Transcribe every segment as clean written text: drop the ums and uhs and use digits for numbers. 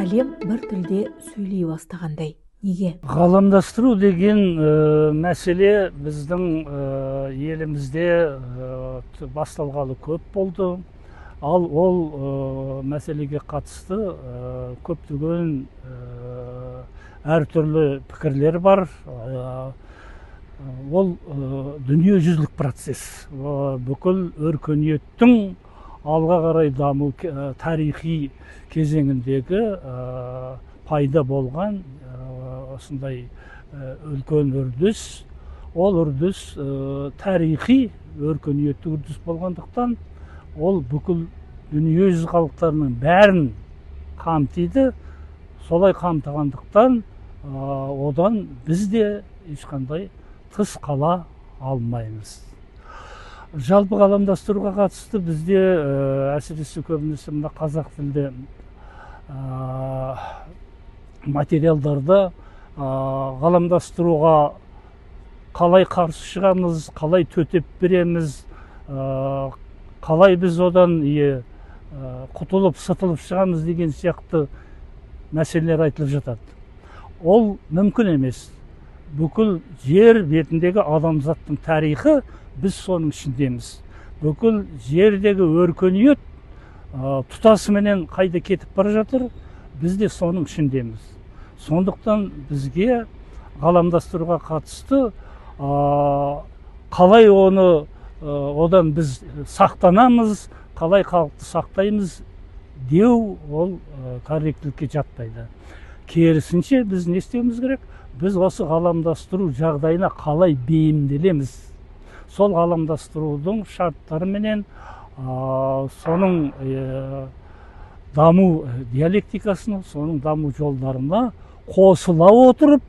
әлем бір тілде сөйлей бастағандай. Неге? Ғаламдастыру деген мәселе біздің елімізде басталғалы көп болды. Ал ол мәселеге қатысты көптеген әртүрлі пікірлер бар. Ол дүниежүзілік процесс. Бүкіл өркениеттің алға қарай даму тарихи кезеңіндегі пайда болған осындай үлкен үрдіс. Ол үрдіс тарихи өркениетті үрдіс болғандықтан ол бүкіл дүниежүзі халықтарының бәрін қамтиды. Солай қамтығандықтан одан біз де ешқандай тыс қала алмаймыз. Жалпы ғаламдастыруға қатысты бізде әсіресе көбінесе мына қазақ тілді материалдарда ғаламдастыруға қалай қарсы шығамыз, қалай төтеп береміз, қалай біз одан құтылып, сытылып шығамыз деген сияқты мәселелер айтылып жатады. Ол мүмкін емес. Бүкіл жер бетіндегі адамзаттың тарихы біз соның ішіндеміз. Бүкіл жердегі өркениет тұтасыменен қайда кетіп бара жатыр, біз де соның ішіндеміз. Сондықтан бізге ғаламдастыруға қатысты қалай одан біз сақтанамыз, қалай халықты сақтаймыз деу ол корректілікке жатпайды. Керісінше біз не істеуіміз керек? Біз осы ғаламдастыру жағдайына қалай бейімделеміз? Сол ғаламдастырудың шарттары менен соның даму диалектикасына, соның даму жолдарына қосыла отырып,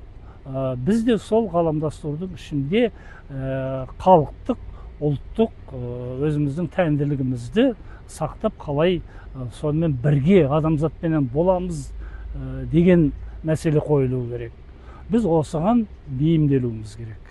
біз де сол ғаламдастырудың ішінде халықтық, ұлттық өзіміздің тәнділігімізді сақтап қалай сонымен бірге адамзатпенен боламыз деген мәселе қойылу керек. Біз осыған бейімделуіміз керек.